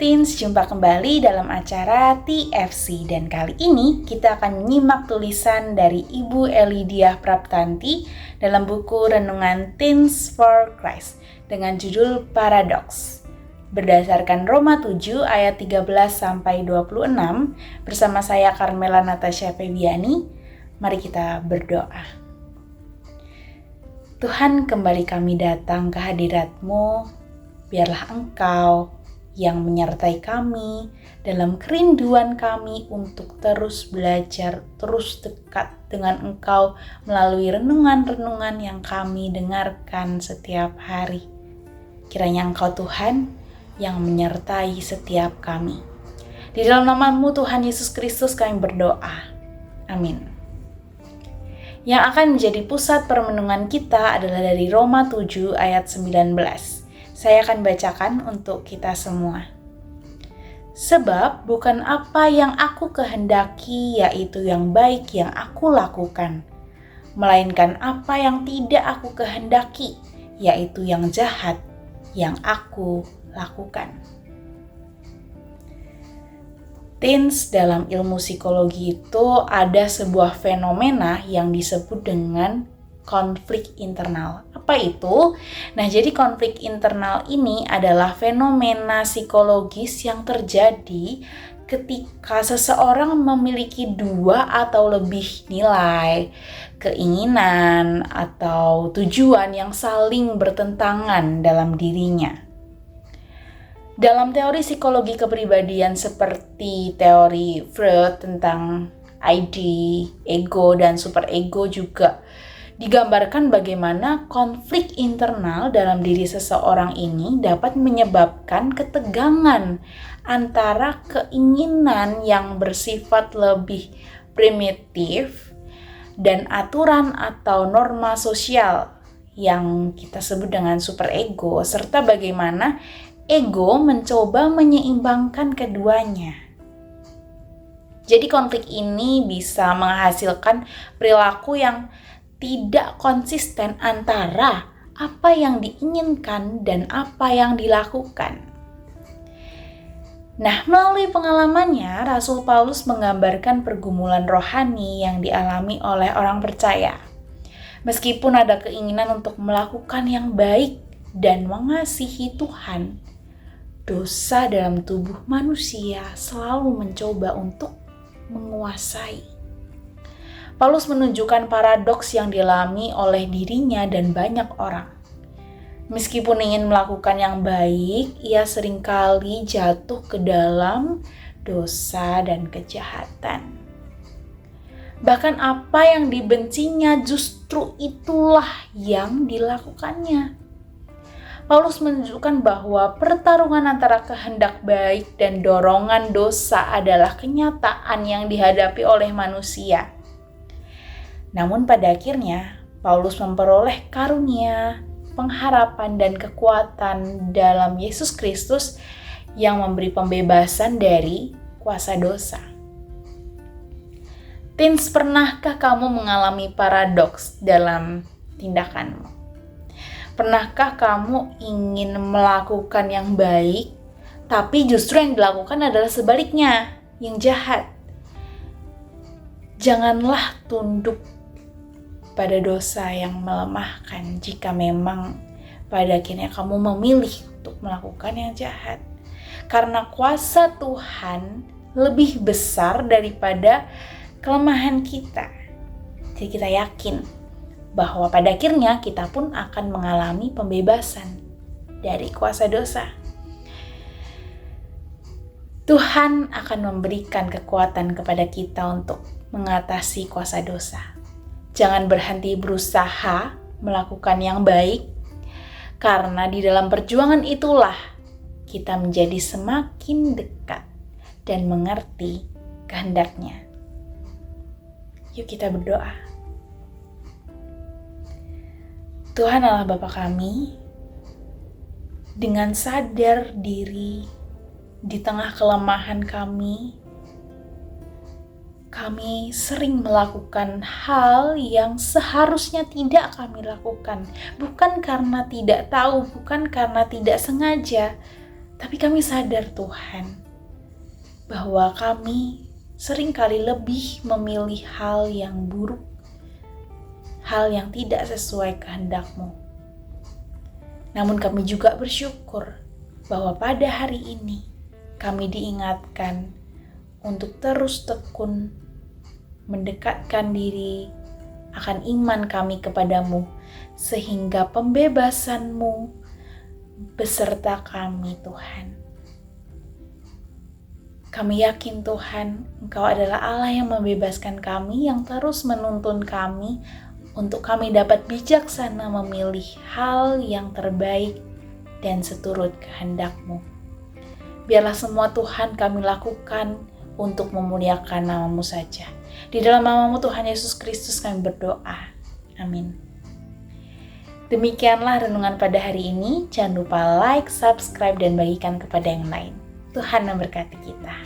Teens, jumpa kembali dalam acara TFC dan kali ini kita akan menyimak tulisan dari Ibu Elidia Praptanti dalam buku Renungan Teens for Christ dengan judul Paradox. Berdasarkan Roma 7 ayat 13-26 bersama saya Carmela Natasha Febiani, mari kita berdoa. Tuhan, kembali kami datang ke hadirat-Mu, biarlah Engkau yang menyertai kami dalam kerinduan kami untuk terus belajar, terus dekat dengan Engkau melalui renungan-renungan yang kami dengarkan setiap hari. Kiranya Engkau Tuhan yang menyertai setiap kami. Di dalam nama-Mu Tuhan Yesus Kristus kami berdoa. Amin. Yang akan menjadi pusat permenungan kita adalah dari Roma 7 ayat 19. Saya akan bacakan untuk kita semua. Sebab bukan apa yang aku kehendaki yaitu yang baik yang aku lakukan, melainkan apa yang tidak aku kehendaki yaitu yang jahat yang aku lakukan. Teens, dalam ilmu psikologi itu ada sebuah fenomena yang disebut dengan konflik internal. Apa itu? Nah, jadi konflik internal ini adalah fenomena psikologis yang terjadi ketika seseorang memiliki dua atau lebih nilai, keinginan, atau tujuan yang saling bertentangan dalam dirinya. Dalam teori psikologi kepribadian seperti teori Freud tentang ID, ego, dan superego juga digambarkan bagaimana konflik internal dalam diri seseorang ini dapat menyebabkan ketegangan antara keinginan yang bersifat lebih primitif dan aturan atau norma sosial yang kita sebut dengan superego, serta bagaimana ego mencoba menyeimbangkan keduanya. Jadi konflik ini bisa menghasilkan perilaku yang tidak konsisten antara apa yang diinginkan dan apa yang dilakukan. Nah, melalui pengalamannya, Rasul Paulus menggambarkan pergumulan rohani yang dialami oleh orang percaya. Meskipun ada keinginan untuk melakukan yang baik dan mengasihi Tuhan, dosa dalam tubuh manusia selalu mencoba untuk menguasai. Paulus menunjukkan paradoks yang dialami oleh dirinya dan banyak orang. Meskipun ingin melakukan yang baik, ia seringkali jatuh ke dalam dosa dan kejahatan. Bahkan apa yang dibencinya justru itulah yang dilakukannya. Paulus menunjukkan bahwa pertarungan antara kehendak baik dan dorongan dosa adalah kenyataan yang dihadapi oleh manusia. Namun pada akhirnya, Paulus memperoleh karunia, pengharapan, dan kekuatan dalam Yesus Kristus yang memberi pembebasan dari kuasa dosa. Teens, pernahkah kamu mengalami paradoks dalam tindakanmu? Pernahkah kamu ingin melakukan yang baik, tapi justru yang dilakukan adalah sebaliknya, yang jahat? Janganlah tunduk pada dosa yang melemahkan jika memang pada akhirnya kamu memilih untuk melakukan yang jahat. Karena kuasa Tuhan lebih besar daripada kelemahan kita. Jadi kita yakin bahwa pada akhirnya kita pun akan mengalami pembebasan dari kuasa dosa. Tuhan akan memberikan kekuatan kepada kita untuk mengatasi kuasa dosa. Jangan berhenti berusaha melakukan yang baik, karena di dalam perjuangan itulah kita menjadi semakin dekat dan mengerti kehendaknya. Yuk kita berdoa. Tuhan Allah Bapa kami, dengan sadar diri di tengah kelemahan kami sering melakukan hal yang seharusnya tidak kami lakukan. Bukan karena tidak tahu, bukan karena tidak sengaja, Tapi kami sadar Tuhan, bahwa kami seringkali lebih memilih hal yang buruk, hal yang tidak sesuai kehendak-Mu. Namun kami juga bersyukur bahwa pada hari ini kami diingatkan untuk terus tekun mendekatkan diri akan iman kami kepadamu, sehingga pembebasan-Mu beserta kami Tuhan. Kami yakin Tuhan, Engkau adalah Allah yang membebaskan kami, yang terus menuntun kami untuk kami dapat bijaksana memilih hal yang terbaik dan seturut kehendak-Mu. Biarlah semua Tuhan kami lakukan untuk memuliakan nama-Mu saja. Di dalam nama-Mu Tuhan Yesus Kristus kami berdoa. Amin. Demikianlah renungan pada hari ini. Jangan lupa like, subscribe, dan bagikan kepada yang lain. Tuhan memberkati kita.